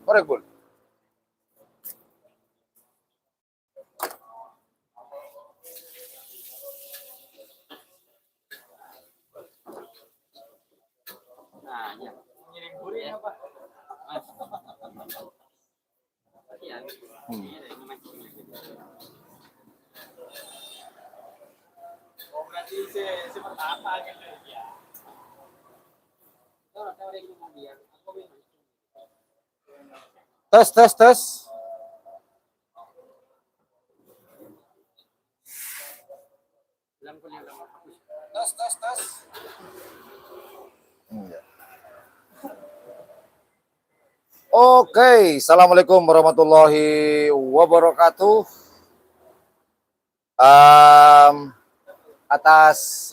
Korek Bul. Nah, ya. Ngirim buri apa? Iya. Oh, berarti seperti apa gitu ya? Tes, tes, tes. Tes, tes, tes. Oke, assalamualaikum warahmatullahi wabarakatuh. Atas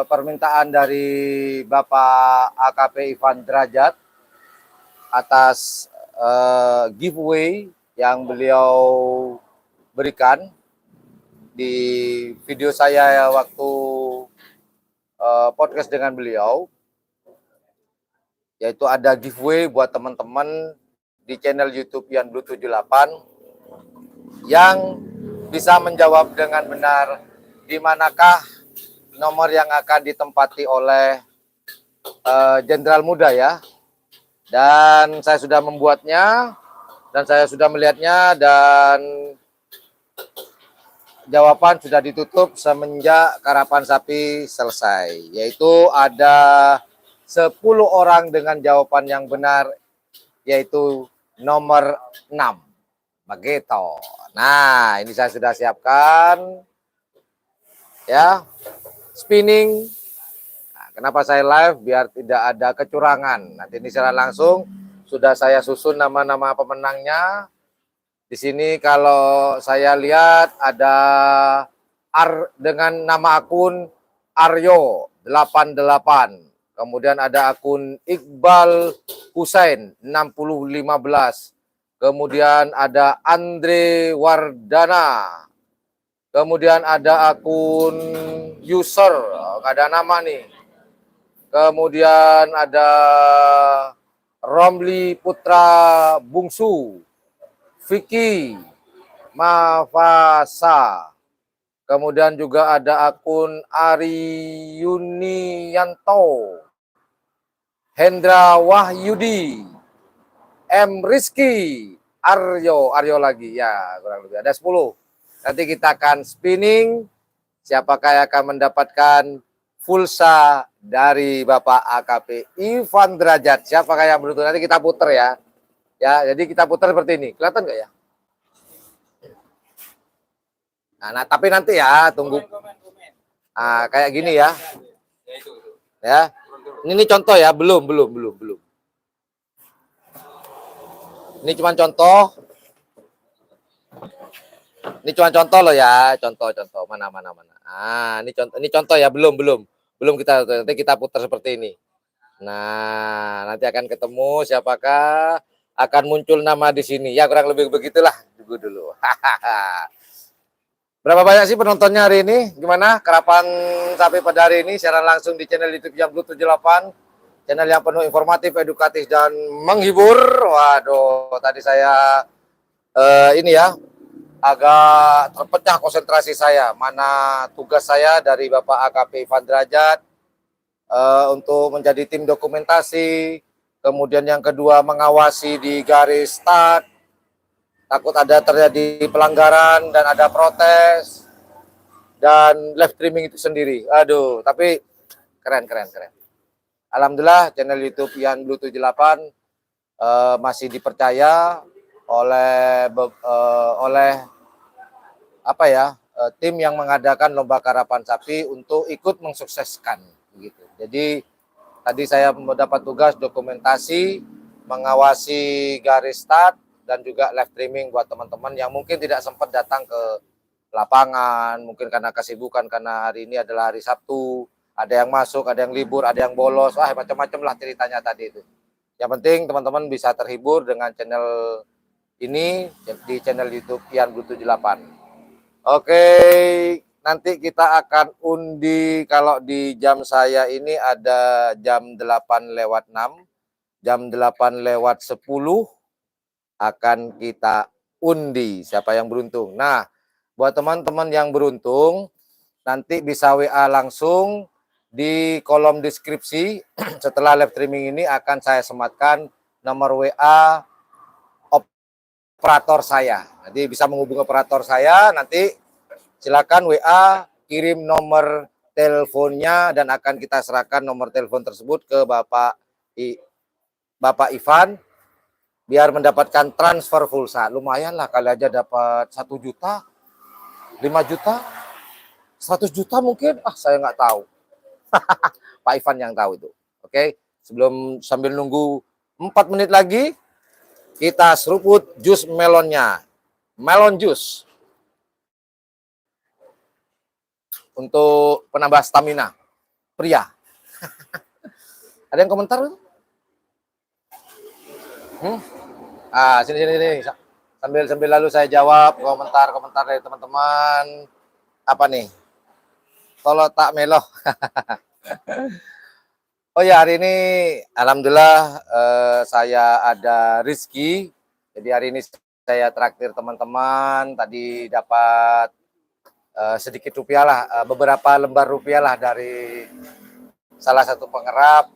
permintaan dari Bapak AKP Ivan Derajat atas giveaway yang beliau berikan di video saya waktu podcast dengan beliau, yaitu ada giveaway buat teman-teman di channel YouTube Yan Blue 78 yang bisa menjawab dengan benar di manakah nomor yang akan ditempati oleh Jenderal Muda ya. Dan saya sudah membuatnya dan saya sudah melihatnya dan jawaban sudah ditutup semenjak karapan sapi selesai, yaitu ada 10 orang dengan jawaban yang benar, yaitu nomor 6. Begitu. Nah, ini saya sudah siapkan. Ya, spinning. Nah, kenapa saya live? Biar tidak ada kecurangan. Nanti ini secara langsung sudah saya susun nama-nama pemenangnya. Di sini kalau saya lihat ada dengan nama akun Aryo 88. Kemudian ada akun Iqbal Husain 6015. Kemudian ada Andre Wardana. Kemudian ada akun user, nggak ada nama nih. Kemudian ada Romli Putra Bungsu, Vicky Mafasa. Kemudian juga ada akun Ari Yunianto, Hendra Wahyudi, M Rizky, Aryo lagi ya, kurang lebih ada 10. Nanti kita akan spinning siapakah yang akan mendapatkan pulsa dari Bapak AKP Ivan Derajat. Siapakah yang beruntung, nanti kita putar ya. Ya, jadi kita putar seperti ini. Kelihatan nggak ya? Nah, tapi nanti ya tunggu. Nah, kayak gini ya. Ya. Ini contoh ya, belum. Ini cuma contoh. Ini cuma contoh loh ya, contoh mana. Ah, ini contoh ya, belum kita nanti kita putar seperti ini. Nah, nanti akan ketemu siapakah akan muncul nama di sini. Ya kurang lebih begitulah dulu. Berapa banyak sih penontonnya hari ini? Gimana karapan sapi pada hari ini secara langsung di channel YouTube Yan Blue 78. Channel yang penuh informatif, edukatif dan menghibur. Waduh, tadi saya ini ya agak terpecah konsentrasi saya. Mana tugas saya dari Bapak AKP Ivan Derajat untuk menjadi tim dokumentasi. Kemudian yang kedua mengawasi di garis start. Takut ada terjadi pelanggaran dan ada protes. Dan live streaming itu sendiri. Aduh, tapi keren. Alhamdulillah channel YouTube Yan Blue 78 masih dipercaya oleh apa ya, tim yang mengadakan lomba karapan sapi untuk ikut mensukseskan begitu. Jadi tadi saya mendapat tugas dokumentasi, mengawasi garis start dan juga live streaming buat teman-teman yang mungkin tidak sempat datang ke lapangan, mungkin karena kesibukan karena hari ini adalah hari Sabtu, ada yang masuk, ada yang libur, ada yang bolos, macam-macam lah ceritanya tadi itu. Yang penting teman-teman bisa terhibur dengan channel ini di channel YouTube Yan Blue 78. Oke, nanti kita akan undi kalau di jam saya ini ada jam 8 lewat 6, jam 8 lewat 10, akan kita undi siapa yang beruntung. Nah, buat teman-teman yang beruntung, nanti bisa WA langsung di kolom deskripsi. Setelah live streaming ini akan saya sematkan nomor WA operator saya. Nanti bisa menghubungi operator saya, nanti silakan WA, kirim nomor teleponnya dan akan kita serahkan nomor telepon tersebut ke Bapak Ivan biar mendapatkan transfer pulsa. Lumayan lah, kali aja dapat 1 juta, 5 juta, 100 juta mungkin. Saya nggak tahu. Pak Ivan yang tahu itu. Oke, sambil nunggu 4 menit lagi, kita seruput jus melonnya. Melon jus. Untuk penambah stamina. Pria. Ada yang komentar? Sini. Sambil lalu saya jawab komentar dari teman-teman. Apa nih? Tolo tak meloh. Oh ya, hari ini alhamdulillah saya ada rezeki. Jadi hari ini saya traktir teman-teman. Tadi dapat sedikit rupiah lah, beberapa lembar rupiah lah dari salah satu pengerap.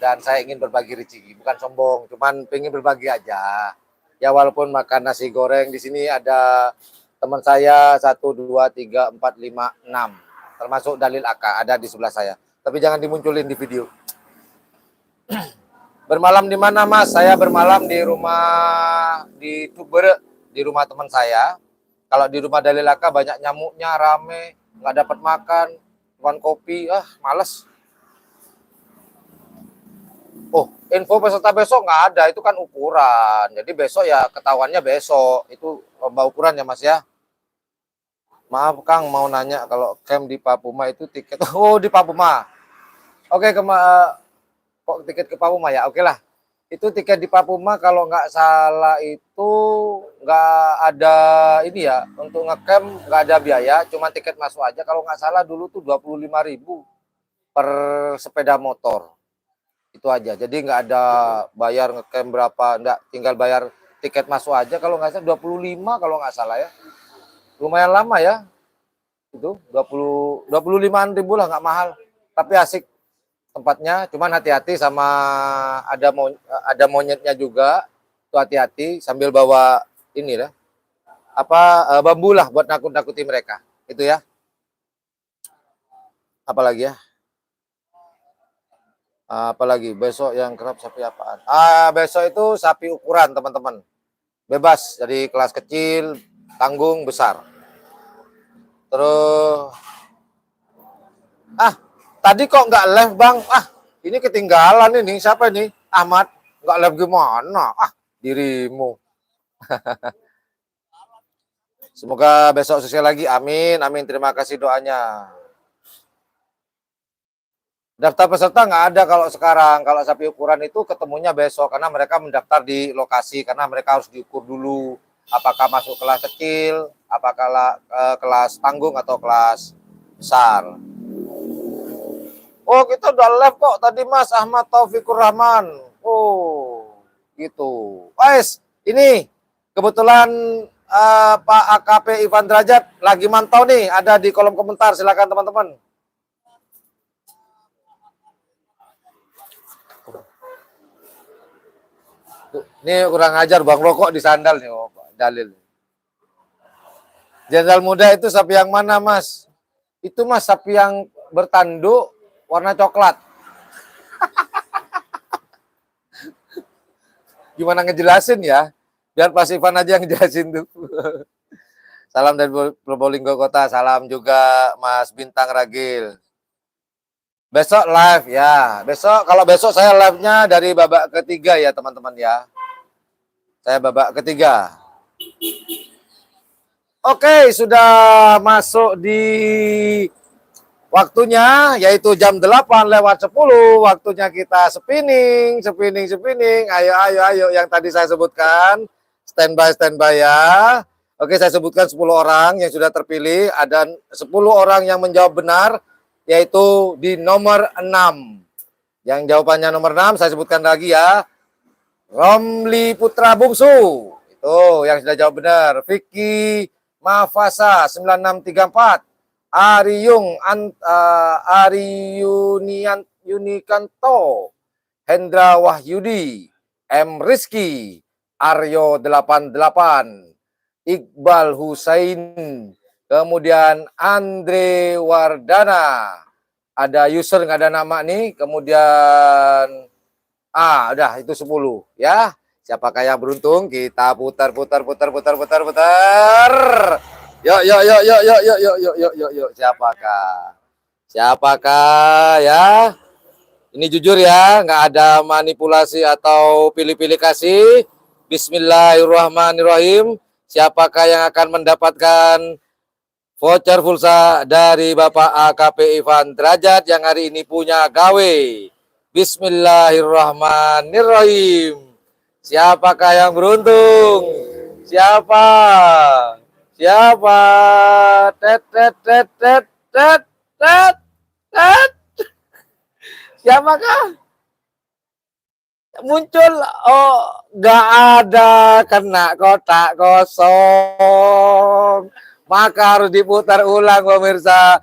Dan saya ingin berbagi rezeki, bukan sombong, cuman pengen berbagi aja. Ya walaupun makan nasi goreng, di sini ada teman saya 1, 2, 3, 4, 5, 6. Termasuk dalil AK ada di sebelah saya. Tapi jangan dimunculin di video. Bermalam di mana, Mas? Saya bermalam di rumah di Tubere, di rumah teman saya. Kalau di rumah dalil AK banyak nyamuknya, rame, nggak dapat makan, cuman kopi, males. Oh, info peserta besok nggak ada, itu kan ukuran. Jadi besok ya ketahuannya besok. Itu lomba ukuran ya, Mas ya. Maaf Kang, mau nanya kalau camp di Papuma itu tiket. Oh, di Papuma. Oke, kok tiket ke Papuma ya? Oke lah. Itu tiket di Papuma kalau nggak salah itu nggak ada ini ya. Untuk ngecamp nggak ada biaya, cuma tiket masuk aja. Kalau nggak salah dulu tuh 25.000 per sepeda motor. Itu aja, jadi nggak ada bayar ngecamp berapa, enggak, tinggal bayar tiket masuk aja. Kalau nggak salah 25 kalau nggak salah ya, lumayan lama ya, itu 25.000 lah, nggak mahal, tapi asik tempatnya. Cuman hati-hati sama ada monyetnya juga, tuh hati-hati sambil bawa ini lah, bambu lah buat nakut-nakuti mereka, itu ya. Apalagi ya? Apalagi besok yang kerap sapi apaan? Besok itu sapi ukuran teman-teman, bebas dari kelas kecil, tanggung, besar. Terus tadi kok nggak live Bang? Ini ketinggalan ini. Siapa ini? Ahmad. Nggak live gimana? Dirimu. Semoga besok sukses lagi. Amin. Amin. Terima kasih doanya. Daftar peserta nggak ada kalau sekarang. Kalau sapi ukuran itu ketemunya besok, karena mereka mendaftar di lokasi, karena mereka harus diukur dulu apakah masuk kelas kecil, apakah kelas tanggung atau kelas besar. Oh, kita udah live kok tadi Mas Ahmad Taufikur Rahman. Oh, gitu. Guys, ini kebetulan Pak AKP Ivan Derajat lagi mantau nih, ada di kolom komentar. Silakan teman-teman. Ini kurang ajar Bang Rokok di sandal nih, dalil. Jenderal muda itu sapi yang mana, Mas? Itu Mas sapi yang bertanduk warna coklat. Gimana ngejelasin ya? Biar Pak Ivan aja yang ngejelasin tuh. Salam dari Probolinggo Kota, salam juga Mas Bintang Ragil. Besok live ya. Kalau besok saya live-nya dari babak ketiga ya teman-teman ya. Saya babak ketiga. Oke, sudah masuk di waktunya, yaitu jam 8:10. Waktunya kita spinning. Ayo yang tadi saya sebutkan. Standby ya. Oke, saya sebutkan 10 orang yang sudah terpilih. Ada 10 orang yang menjawab benar, yaitu di nomor 6. Yang jawabannya nomor 6, saya sebutkan lagi ya. Romli Putra Bungsu. Tuh, yang sudah jawab benar. Vicky Mafasa 9634. Yunikanto. Hendra Wahyudi. M. Rizky. Aryo 88. Iqbal Husain. Kemudian Andre Wardana. Ada user nggak ada nama nih. Kemudian udah itu 10 ya. Siapakah yang beruntung? Kita putar. Yuk. Siapakah? Siapakah ya? Ini jujur ya, nggak ada manipulasi atau pilih-pilih kasih. Bismillahirrahmanirrahim. Siapakah yang akan mendapatkan voucher pulsa dari Bapak AKP Ivan Derajat yang hari ini punya gawe? Bismillahirrahmanirrahim. Siapakah yang beruntung? Siapa? Tet. Siapakah? Muncul, nggak ada, kena kotak kosong. Maka harus diputar ulang pemirsa.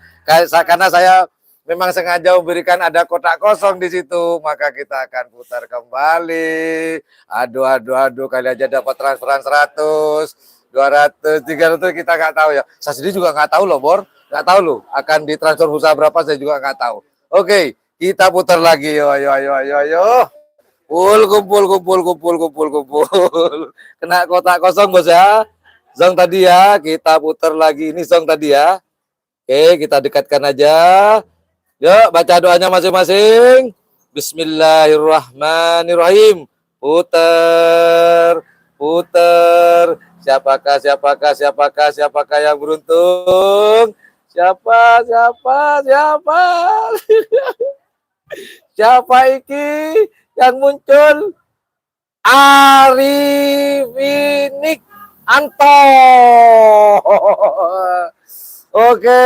Karena saya memang sengaja memberikan ada kotak kosong di situ, maka kita akan putar kembali. Aduh, kali aja dapat transferan 100, 200, 300, kita nggak tahu ya. Saya sendiri juga nggak tahu loh, Bor. Nggak tahu loh, akan ditransfer pulsa berapa saya juga nggak tahu. Oke, kita putar lagi. Yo. Kumpul. Kena kotak kosong, Bos ya. Zong tadi ya, kita putar lagi. Ini zong tadi ya. Oke, kita dekatkan aja. Yuk, baca doanya masing-masing. Bismillahirrahmanirrahim. Putar. Siapakah yang beruntung? Siapa? Siapa iki yang muncul? Arifinik Anto. Oke,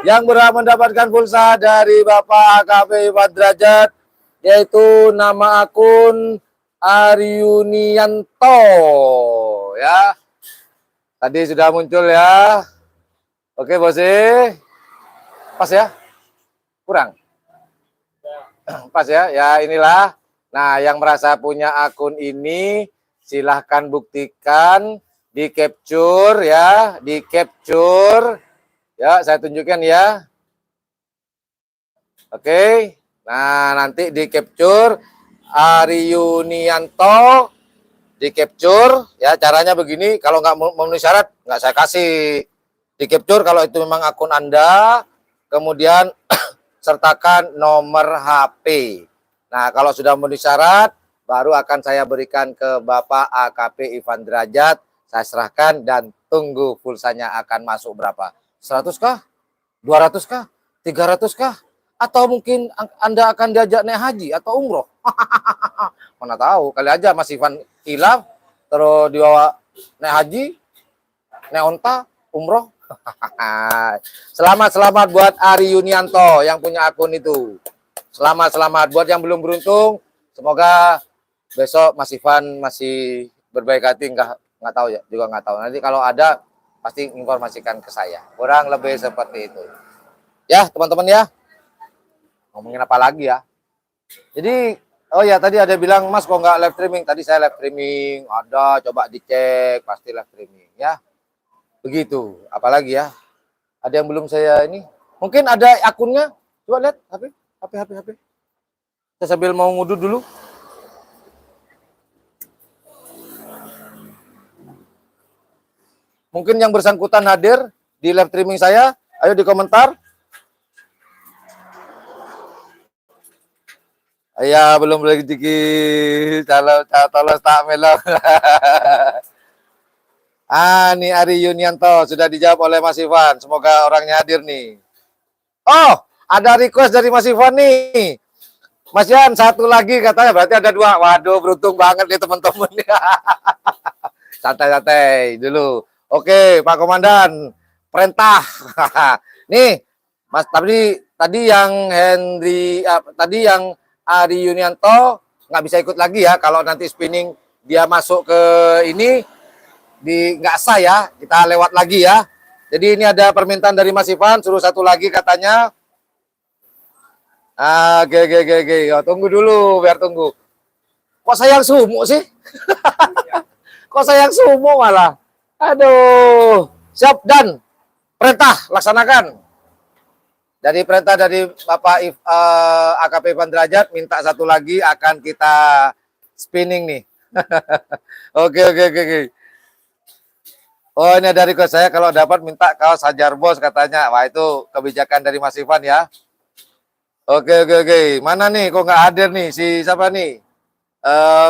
yang berhak mendapatkan pulsa dari Bapak AKP Ivan Derajat yaitu nama akun Ariunianto ya. Tadi sudah muncul ya. Oke, Bos. Pas ya? Kurang? Pas ya? Ya inilah. Nah, yang merasa punya akun ini silahkan buktikan, di capture ya, ya, saya tunjukkan ya. Oke, nah nanti di capture Ariunianto, di capture ya, caranya begini. Kalau nggak memenuhi syarat nggak saya kasih. Di capture kalau itu memang akun Anda, kemudian sertakan nomor HP. Nah, kalau sudah memenuhi syarat baru akan saya berikan ke Bapak AKP Ivan Derajat. Saya serahkan dan tunggu pulsanya akan masuk berapa? 100 kah? 200 kah? 300 kah? Atau mungkin Anda akan diajak naik haji atau umroh? Mana tahu, kali aja Mas Ivan hilaf, terus dibawa naik haji, naik onta, umroh. Selamat buat Ari Yunianto yang punya akun itu. Selamat buat yang belum beruntung. Semoga besok Mas Ivan masih berbaik hati, nggak tahu ya, juga nggak tahu. Nanti kalau ada pasti informasikan ke saya. Kurang lebih seperti itu. Ya teman-teman ya. Ngomongin apa lagi ya? Jadi, oh ya tadi ada bilang Mas kok nggak live streaming? Tadi saya live streaming. Ada, coba dicek, pasti live streaming ya. Begitu. Apalagi ya? Ada yang belum saya ini? Mungkin ada akunnya. Coba lihat HP. Saya sambil mau ngudut dulu. Mungkin yang bersangkutan hadir di live streaming saya, ayo di komentar. Ya, belum lagi dikit. Tolong tak melong. Ini Ari Yunianto sudah dijawab oleh Mas Ivan. Semoga orangnya hadir nih. Oh, ada request dari Mas Ivan nih. Mas Yan, satu lagi katanya, berarti ada 2. Waduh, beruntung banget nih teman-teman. Santai-santai dulu. Oke, Pak Komandan, perintah. Nih, Mas, tadi yang Ari Yunianto nggak bisa ikut lagi ya. Kalau nanti spinning dia masuk ke ini di nggak sah ya, kita lewat lagi ya. Jadi ini ada permintaan dari Mas Ivan, suruh satu lagi katanya. Oke. Oh, tunggu dulu, biar tunggu. Kok saya yang sumo sih? Kok saya yang sumo malah? Aduh, siap dan perintah laksanakan. Dari perintah dari Bapak AKP Ivan Derajat, minta satu lagi akan kita spinning nih. Oke. Oh, ini dari request saya kalau dapat minta kaos Hajar Bos katanya. Wah, itu kebijakan dari Mas Ivan ya. Oke. Mana nih kok nggak hadir nih si siapa nih?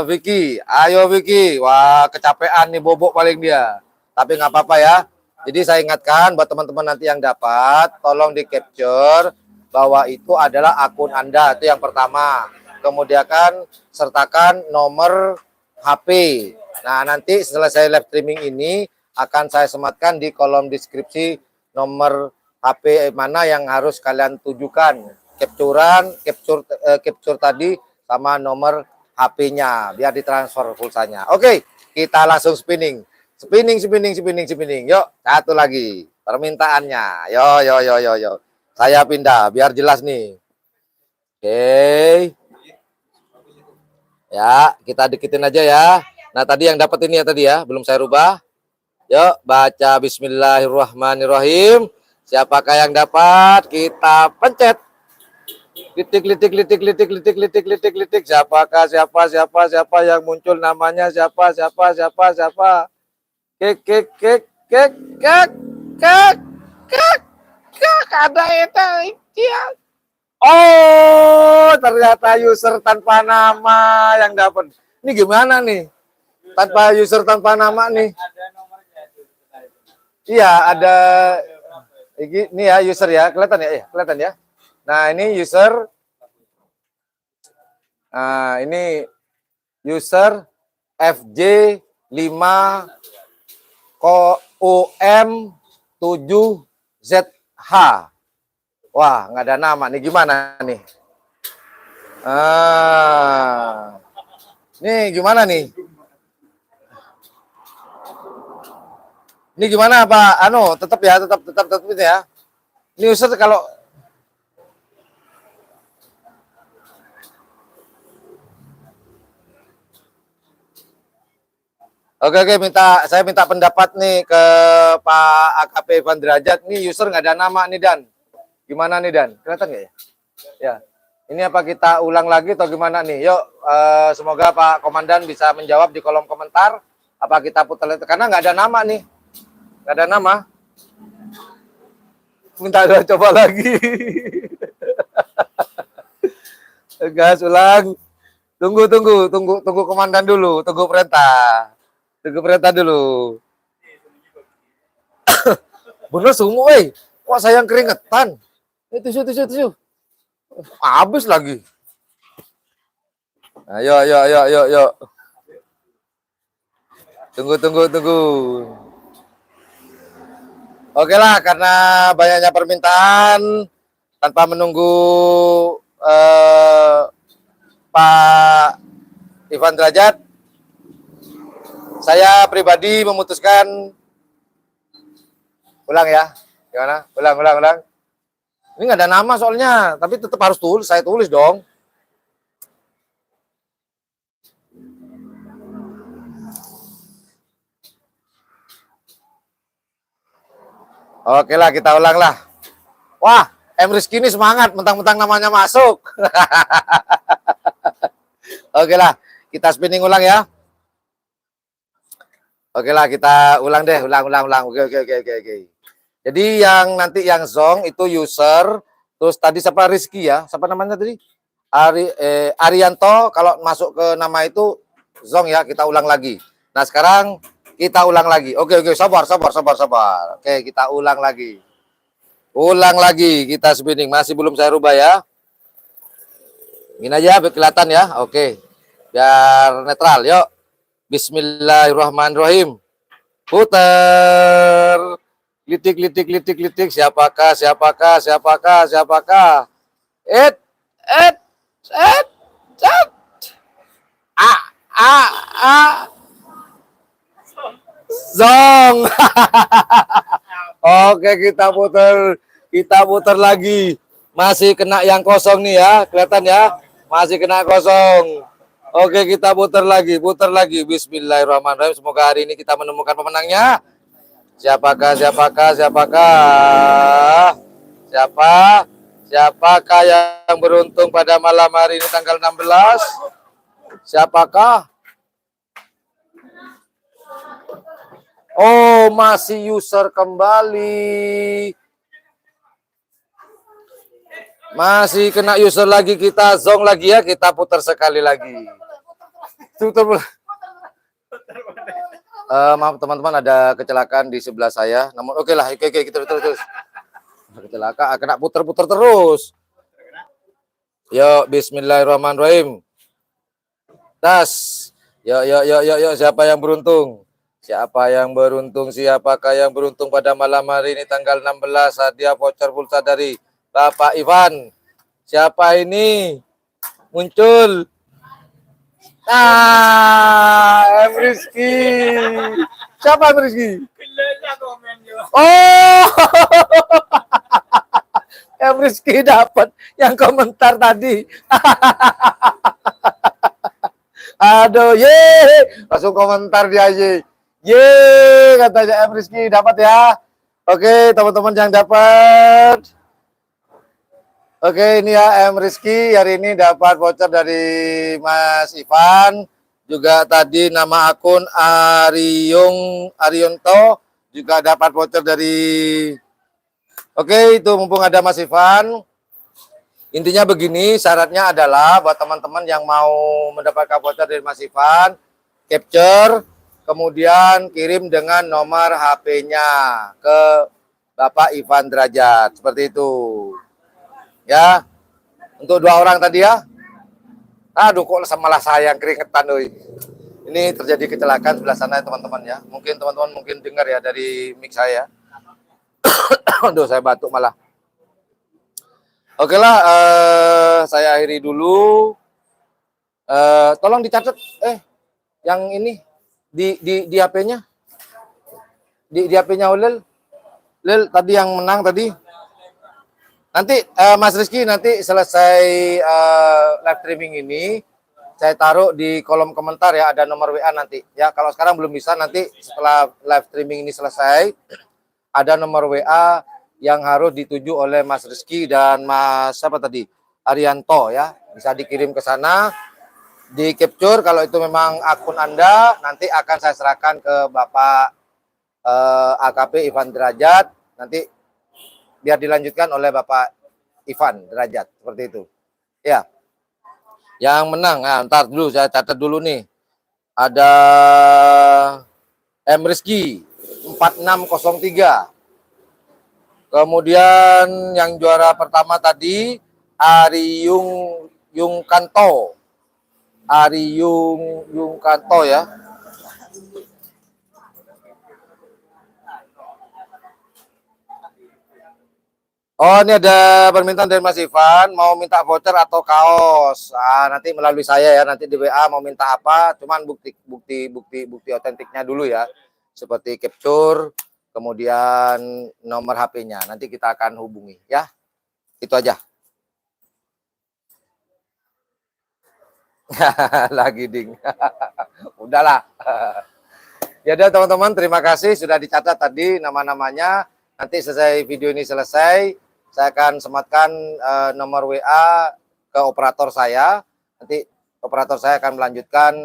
Vicky. Ayo Vicky. Wah, kecapean nih bobok paling dia. Tapi nggak apa-apa ya. Jadi saya ingatkan buat teman-teman nanti yang dapat, tolong di capture bahwa itu adalah akun Anda, itu yang pertama. Kemudian sertakan nomor HP. Nah, nanti setelah saya live streaming ini akan saya sematkan di kolom deskripsi nomor HP mana yang harus kalian tujukan. Capture tadi sama nomor HP-nya biar ditransfer pulsanya. Oke, kita langsung spinning. Spinning. Yuk, satu lagi permintaannya. Yo. Saya pindah biar jelas nih. Oke. Ya, kita deketin aja ya. Nah, tadi yang dapat ini ya tadi ya, belum saya rubah. Yuk, baca bismillahirrahmanirrahim. Siapakah yang dapat? Kita pencet. Litik. Siapakah siapa yang muncul namanya siapa? Kek. Ada itu dia. Oh, ternyata user tanpa nama yang dapat. Ini gimana nih? Tanpa user tanpa nama nih. Ada nomornya itu. Iya, ada ini ya user ya, kelihatan ya? Kelihatan ya. Nah, ini user. Nah, ini user FJ5 OM7ZH. Wah, nggak ada nama nih. Gimana nih? Nih gimana nih? Ini gimana Pak? Tetap ya, tetap itu ya. Ini user kalau Oke, saya minta pendapat nih ke Pak AKP Ivan Derajat. Nih user nggak ada nama nih Dan. Gimana nih Dan? Kelihatan nggak ya? Ya. Ini apa kita ulang lagi atau gimana nih? Yuk, semoga Pak Komandan bisa menjawab di kolom komentar. Apa kita putar karena nggak ada nama nih. Nggak ada nama. Minta coba lagi. Gas ulang. Tunggu Komandan dulu. Tunggu perintah dulu. Bener sumo, kok saya yang keringetan? Tisu. Habis lagi. Ayo. Tunggu. Oke lah, karena banyaknya permintaan, tanpa menunggu Pak Ivan Derajat, saya pribadi memutuskan ulang ya. Gimana? Ulang. Ini nggak ada nama soalnya, tapi tetap harus saya tulis dong. Oke lah, kita ulang lah. Wah, M. Rizky ini semangat, mentang-mentang namanya masuk. Oke lah, kita spinning ulang ya. Oke lah, kita ulang deh, ulang. Oke. Jadi nanti yang zong itu user, terus tadi siapa Rizky ya? Siapa namanya tadi? Arianto, kalau masuk ke nama itu zong ya, kita ulang lagi. Nah, sekarang kita ulang lagi. Oke, sabar. Oke, kita ulang lagi. Kita spinning, masih belum saya rubah ya. Ini aja kelihatan ya. Oke. Biar netral, yuk. Bismillahirrahmanirrahim. Putar. Litik. Siapakah? Ah, Zong. Oke, kita putar lagi. Masih kena yang kosong nih ya, kelihatan ya. Masih kena kosong. Oke, kita putar lagi. Bismillahirrahmanirrahim. Semoga hari ini kita menemukan pemenangnya. Siapakah yang beruntung pada malam hari ini tanggal 16? Siapakah? Oh, masih user kembali. Masih kena user lagi, kita zong lagi ya, kita putar sekali lagi. Maaf teman-teman, ada kecelakaan di sebelah saya. Namun oke lah, oke kita terus. Kecelakaan, kena putar-putar terus. Yuk, bismillahirrahmanirrahim. Tas. Yuk, siapa yang beruntung? Siapakah yang beruntung pada malam hari ini tanggal 16, hadiah voucher pulsa dari Bapak Ivan. Siapa ini? Muncul. M. Rizky. Siapa M. Rizky? Oh. M. Rizky dapat yang komentar tadi. Aduh, ye. Langsung komentar dia, ye. Ye, katanya M. Rizky dapat ya. Oke, teman-teman yang dapat. Oke, ini ya M. Rizky hari ini dapat voucher dari Mas Ivan. Juga tadi nama akun Arionto juga dapat voucher dari. Oke, itu mumpung ada Mas Ivan. Intinya begini, syaratnya adalah buat teman-teman yang mau mendapatkan voucher dari Mas Ivan, capture, kemudian kirim dengan nomor HP-nya ke Bapak Ivan Derajat, seperti itu. Ya, untuk 2 orang tadi ya. Aduh, kok malah saya yang keringetan, doi. Ini terjadi kecelakaan sebelah sana teman-teman ya. Mungkin teman-teman dengar ya dari mic saya. Aduh, saya batuk malah. Oke lah, saya akhiri dulu. Tolong dicatat, yang ini di HP-nya, di HP-nya Ulil. Lil tadi yang menang tadi. Nanti Mas Rizky nanti selesai live streaming ini, saya taruh di kolom komentar ya, ada nomor WA nanti. Ya, kalau sekarang belum bisa, nanti setelah live streaming ini selesai, ada nomor WA yang harus dituju oleh Mas Rizky dan Mas siapa tadi? Arianto ya. Bisa dikirim ke sana, di capture kalau itu memang akun Anda, nanti akan saya serahkan ke Bapak AKP Ivan Derajat, nanti biar dilanjutkan oleh Bapak Ivan Derajat, seperti itu. Ya. Yang menang, nah, ntar dulu saya catat dulu nih. Ada M. Rizky 4603. Kemudian yang juara pertama tadi Ari Yung Kanto. Ari Yung Kanto ya. Oh, ini ada permintaan dari Mas Ivan, mau minta voucher atau kaos. Nanti melalui saya ya, nanti di WA mau minta apa, cuman bukti otentiknya dulu ya. Seperti capture, kemudian nomor HP-nya. Nanti kita akan hubungi ya. Itu aja. Lagi ding. Udahlah. Ya udah teman-teman, terima kasih sudah dicatat tadi nama-namanya. Nanti selesai video ini selesai, saya akan sematkan nomor WA ke operator saya. Nanti operator saya akan melanjutkan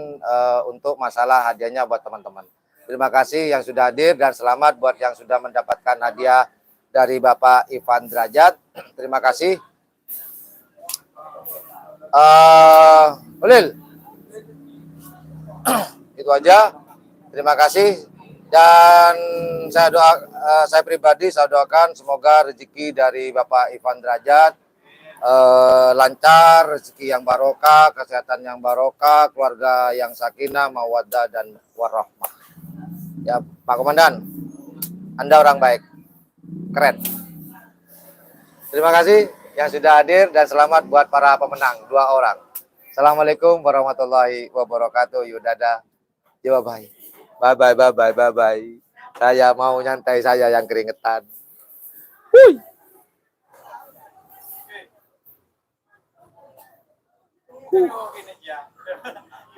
untuk masalah hadiahnya buat teman-teman. Terima kasih yang sudah hadir dan selamat buat yang sudah mendapatkan hadiah dari Bapak Ivan Derajat. Terima kasih. Ulil. Itu aja. Terima kasih. Dan saya pribadi saya doakan semoga rezeki dari Bapak Ivan Derajat lancar, rezeki yang barokah, kesehatan yang barokah, keluarga yang sakinah, mawaddah dan warahmah. Ya, Pak Komandan, Anda orang baik, keren. Terima kasih yang sudah hadir dan selamat buat para pemenang 2 orang. Assalamualaikum warahmatullahi wabarakatuh. Yudada. Ya bye. Bye bye bye bye bye bye. Saya mau nyantai, saya yang keringetan. Wuih. Oke, ini ya.